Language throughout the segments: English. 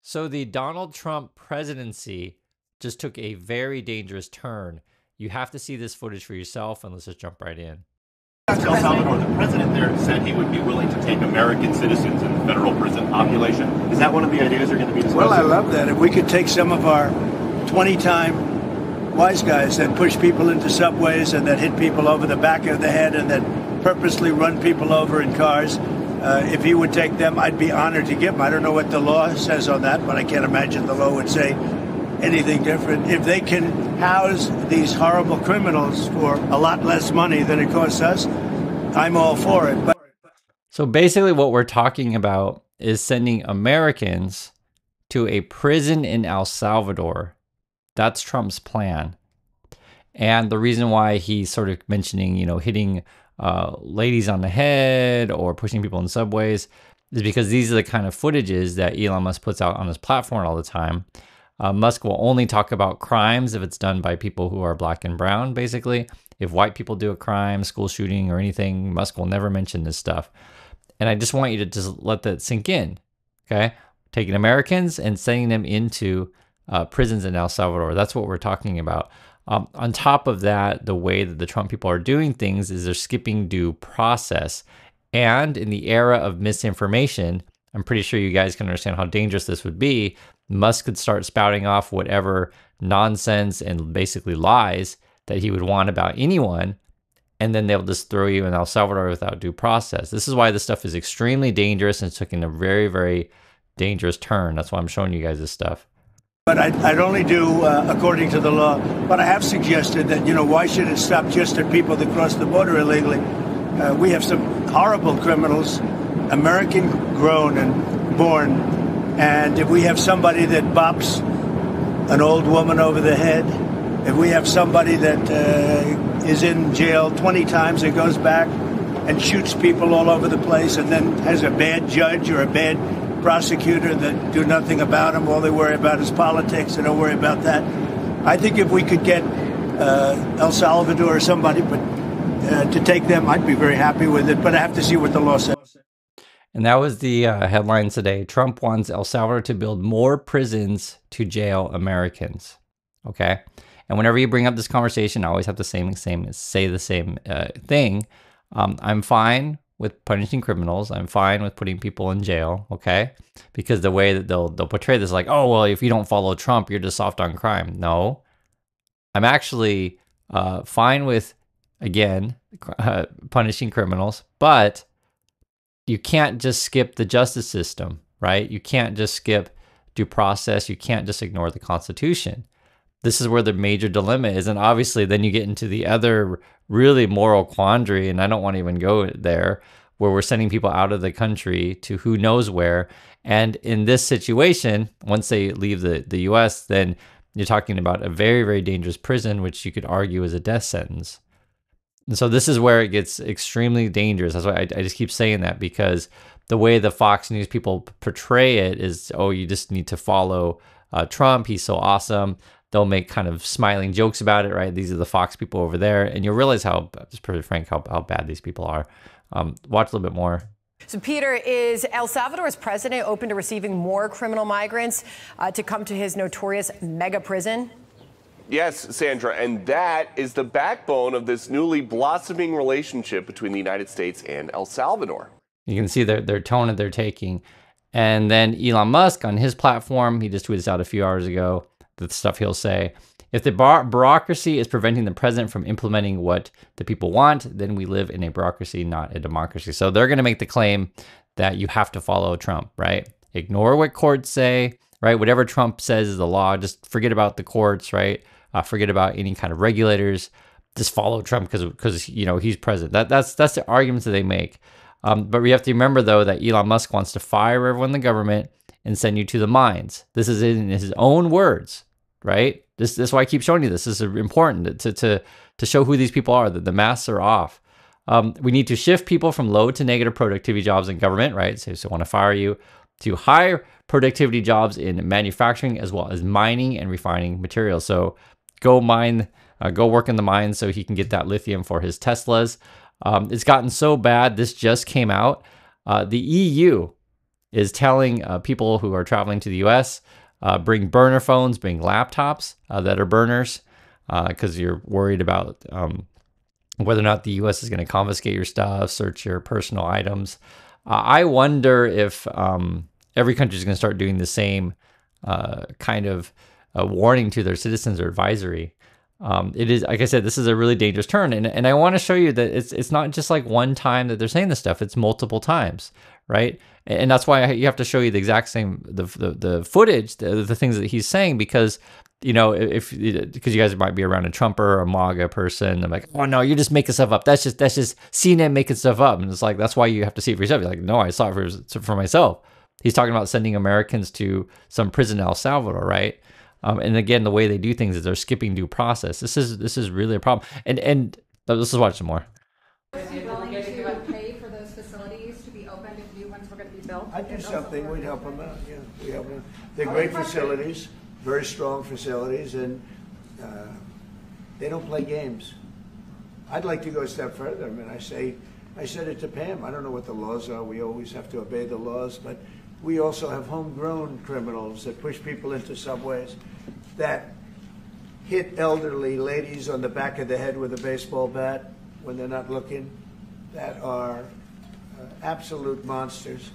So the Donald Trump presidency just took a very dangerous turn. You have to see this footage for yourself, and let's just jump right in. El Salvador, the president there said he would be willing to take American citizens in the federal prison population. Is that one of the ideas they're going to be discussing? Well, I love that. If we could take some of our 20-time wise guys that push people into subways and that hit people over the back of the head and that purposely run people over in cars, if he would take them, I'd be honored to give them. I don't know what the law says on that, but I can't imagine the law would say anything different. If they can house these horrible criminals for a lot less money than it costs us, I'm all for it. But so basically what we're talking about is sending Americans to a prison in El Salvador. That's Trump's plan. And the reason why he's sort of mentioning, hitting ladies on the head or pushing people in subways is because these are the kind of footages that Elon Musk puts out on his platform all the time. Musk will only talk about crimes if it's done by people who are black and brown, basically. If white people do a crime, school shooting or anything, Musk will never mention this stuff. And I just want you to just let that sink in, okay? Taking Americans and sending them into prisons in El Salvador. That's what we're talking about. On top of that, the way that the Trump people are doing things is they're skipping due process. And in the era of misinformation, I'm pretty sure you guys can understand how dangerous this would be. Musk could start spouting off whatever nonsense and basically lies that he would want about anyone, and then they'll just throw you in El Salvador without due process. This is why this stuff is extremely dangerous and it's taking a very, very dangerous turn. That's why I'm showing you guys this stuff. But I'd only do according to the law. But I have suggested that, why should it stop just at people that cross the border illegally? We have some horrible criminals, American grown and born. And if we have somebody that bops an old woman over the head, if we have somebody that is in jail 20 times and goes back and shoots people all over the place and then has a bad judge or a bad prosecutor that do nothing about him, all they worry about is politics, they don't worry about that. I think if we could get El Salvador or somebody to take them, I'd be very happy with it, but I have to see what the law says. And that was the headline today. Trump wants El Salvador to build more prisons to jail Americans. Okay. And whenever you bring up this conversation, I always have to say the same thing. I'm fine with punishing criminals. I'm fine with putting people in jail. Okay. Because the way that they'll portray this, like, oh, well, if you don't follow Trump, you're just soft on crime. No, I'm actually fine with, again, punishing criminals, but you can't just skip the justice system, right? You can't just skip due process. You can't just ignore the Constitution. This is where the major dilemma is. And obviously, then you get into the other really moral quandary, and I don't want to even go there, where we're sending people out of the country to who knows where. And in this situation, once they leave the U.S., then you're talking about a very, very dangerous prison, which you could argue is a death sentence. And so this is where it gets extremely dangerous. That's why I just keep saying that, because the way the Fox News people portray it is, oh, you just need to follow Trump. He's so awesome. They'll make kind of smiling jokes about it, right? These are the Fox people over there. And you'll realize how, just pretty frank, how bad these people are. Watch a little bit more. So, Peter, is El Salvador's president open to receiving more criminal migrants to come to his notorious mega prison? Yes, Sandra, and that is the backbone of this newly blossoming relationship between the United States and El Salvador. You can see their tone that they're taking. And then Elon Musk on his platform, he just tweeted out a few hours ago, the stuff he'll say. If the bureaucracy is preventing the president from implementing what the people want, then we live in a bureaucracy, not a democracy. So they're going to make the claim that you have to follow Trump, right? Ignore what courts say, right? Whatever Trump says is the law. Just forget about the courts, right? Forget about any kind of regulators. Just follow Trump because he's president. That's the arguments that they make. But we have to remember, though, that Elon Musk wants to fire everyone in the government and send you to the mines. This is in his own words, right? This is why I keep showing you this. This is important to show who these people are, that the masks are off. We need to shift people from low to negative productivity jobs in government, right? So want to fire you, to high productivity jobs in manufacturing, as well as mining and refining materials. So go work in the mines so he can get that lithium for his Teslas. It's gotten so bad. This just came out. The EU is telling people who are traveling to the U.S., bring burner phones, bring laptops that are burners, because you're worried about whether or not the U.S. is going to confiscate your stuff, search your personal items. I wonder if every country is going to start doing the same kind of warning to their citizens or advisory. It is, like I said, this is a really dangerous turn, and I want to show you that it's not just like one time that they're saying this stuff; it's multiple times, right? And that's why you have to show you the exact same the footage, the things that he's saying, because because you guys might be around a Trumper or a MAGA person, I'm like, oh no, you're just making stuff up. That's just CNN making stuff up, and it's like that's why you have to see it for yourself. You're like, no, I saw it for myself. He's talking about sending Americans to some prison in El Salvador, right? And again, the way they do things is they're skipping due process. This is really a problem. And let's just watch some more. Is he willing to pay for those facilities to be opened if new ones were going to be built? I'd do something. We'd help them out. Yeah, we help them. They're great facilities, very strong facilities, and they don't play games. I'd like to go a step further. I mean, I said it to Pam. I don't know what the laws are. We always have to obey the laws, but we also have homegrown criminals that push people into subways, that hit elderly ladies on the back of the head with a baseball bat when they're not looking, that are absolute monsters.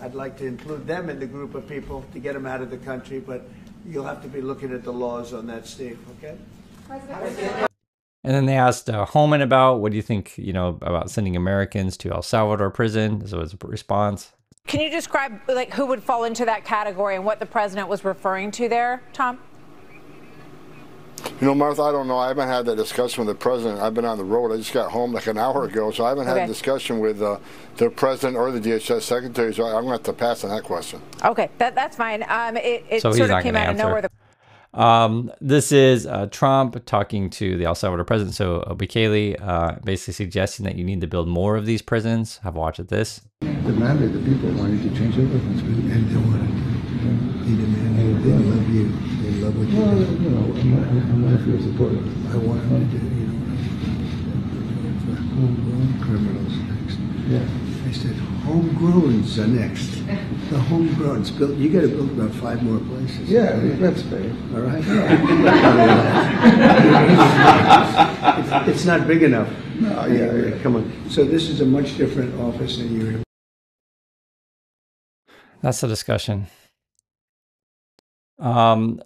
I'd like to include them in the group of people to get them out of the country, but you'll have to be looking at the laws on that, Steve, okay? And then they asked Holman about, what do you think, about sending Americans to El Salvador prison? This was a response. Can you describe like who would fall into that category and what the president was referring to there, Tom? Martha, I don't know. I haven't had that discussion with the president. I've been on the road. I just got home like an hour ago, so I haven't had a discussion with the president or the DHS secretary, so I'm going to have to pass on that question. Okay, that's fine. It so sort of came out of nowhere. This is Trump talking to the El Salvador president. So Bukele basically suggesting that you need to build more of these prisons. Have a watch at this. Demanded the people wanted to change everything, and they wanted to. He demanded. They love you. They love what you do. I'm not your supporter. I want him to do. Homegrown criminals next. Yeah. I said homegrowns are next. The homegrowns built. You got to build about 5 more places. Yeah, that's fair. All right. It's not big enough. No, yeah. Come on. So this is a much different office than you're. That's the discussion.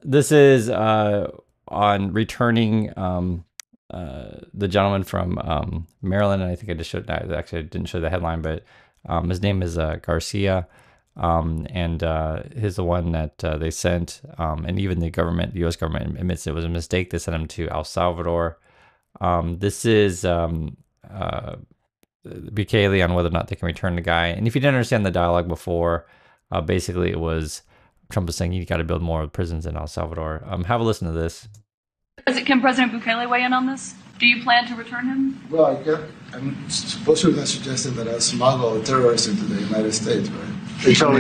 This is on returning the gentleman from Maryland. And I think I just showed that. Actually, I didn't show the headline, but his name is Garcia. And he's the one that they sent. And even the U.S. government admits it was a mistake. They sent him to El Salvador. This is Bukele on whether or not they can return the guy. And if you didn't understand the dialogue before, basically it was Trump was saying you got to build more prisons in El Salvador. Have a listen to this. Can President Bukele weigh in on this? Do you plan to return him? Well, I'm supposed to have suggested that I smuggle terrorists into the United States, right? How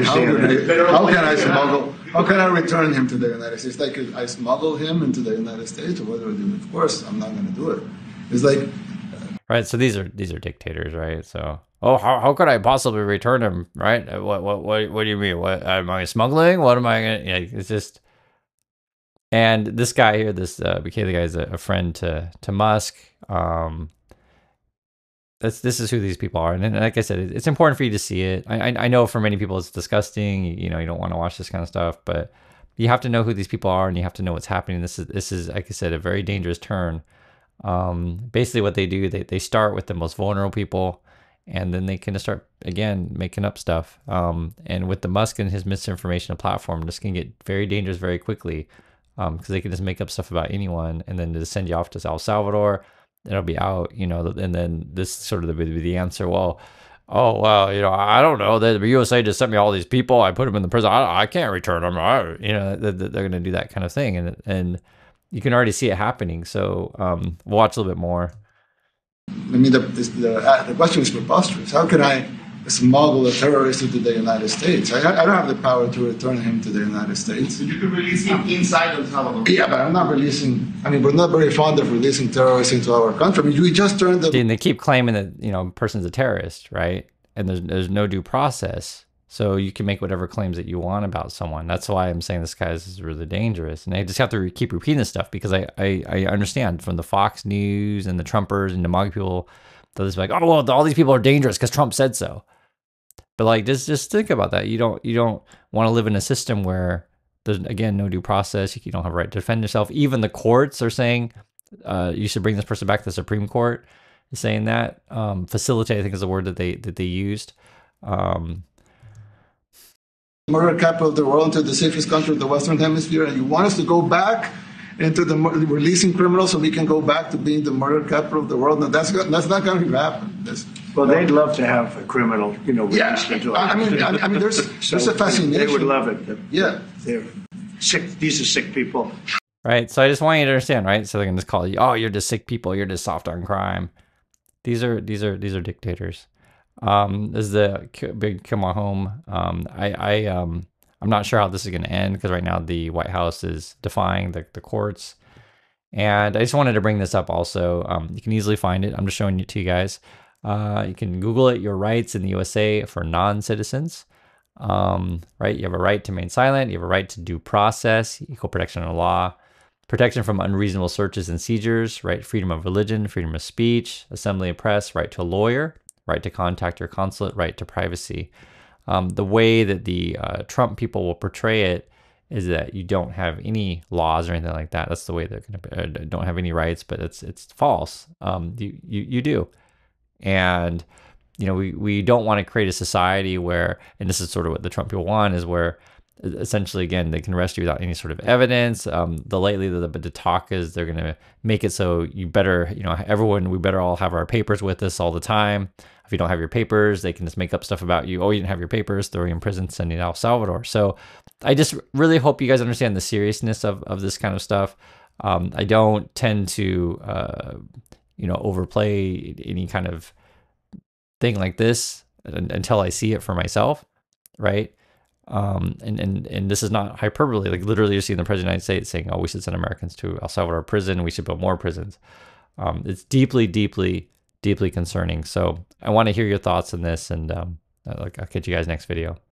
can I return him to the United States? Like, I smuggle him into the United States, or what do I do? Of course, I'm not going to do it. It's like, right. So these are dictators, right? So, how could I possibly return him, right? What do you mean? What am I smuggling? What am I gonna? Yeah, it's just. And this guy here, this Bukele guy, is a friend to Musk. This is who these people are, and like I said, it's important for you to see it. I know for many people it's disgusting. You don't want to watch this kind of stuff, but you have to know who these people are, and you have to know what's happening. This is like I said, a very dangerous turn. Basically, what they do, they start with the most vulnerable people, and then they can start again making up stuff. And with the Musk and his misinformation platform, this can get very dangerous very quickly. Because they can just make up stuff about anyone and then just send you off to El Salvador. It'll be out, and then this sort of be the answer. Well, I don't know. The USA just sent me all these people. I put them in the prison. I can't return them. They're going to do that kind of thing. And you can already see it happening. So we'll watch a little bit more. I mean, the question is preposterous. How can I smuggle a terrorist into the United States? I don't have the power to return him to the United States. You could release him inside El Salvador. Yeah, but I'm not releasing. I mean, we're not very fond of releasing terrorists into our country. I mean, we just turned the. And they keep claiming that person's a terrorist, right? And there's no due process. So you can make whatever claims that you want about someone. That's why I'm saying this guy is really dangerous. And I just have to keep repeating this stuff because I understand from the Fox News and the Trumpers and the MAGA people, they'll just be like, oh, well, all these people are dangerous because Trump said so. But like, just think about that. You don't want to live in a system where there's, again, no due process. You don't have a right to defend yourself. Even the courts are saying you should bring this person back to the Supreme Court, is saying that. Facilitate, I think, is the word that they used. Murder capital of the world, into the safest country of the Western Hemisphere, and you want us to go back into the releasing criminals so we can go back to being the murder capital of the world? No, that's not going to happen. Well, they'd love to have a criminal, released into I mean, there's a fascination. They would love it. Yeah, they're sick. These are sick people. Right. So I just want you to understand, right? So they can just call you, oh, you're just sick people. You're just soft on crime. These are dictators. This is the big come on home. I'm not sure how this is going to end because right now the White House is defying the courts. And I just wanted to bring this up also. You can easily find it. I'm just showing it to you guys. You can Google it, your rights in the USA for non-citizens. Right? You have a right to remain silent. You have a right to due process, equal protection under law, protection from unreasonable searches and seizures, right? Freedom of religion, freedom of speech, assembly of press, right to a lawyer, right to contact your consulate, right to privacy. The way that the Trump people will portray it is that you don't have any laws or anything like that. That's the way they're going to don't have any rights, but it's false. You do. And we don't want to create a society where, and this is sort of what the Trump people want, is where essentially, again, they can arrest you without any sort of evidence. The talk is they're going to make it so you better, we better all have our papers with us all the time. If you don't have your papers, they can just make up stuff about you. Oh, you didn't have your papers, throw you in prison, send you to El Salvador. So I just really hope you guys understand the seriousness of this kind of stuff. I don't tend to, overplay any kind of thing like this until I see it for myself, right? And this is not hyperbole. Like literally, you're seeing the president of the United States saying, "Oh, we should send Americans to El Salvador prison. We should build more prisons." It's deeply, deeply, deeply concerning. So I want to hear your thoughts on this, and I'll catch you guys next video.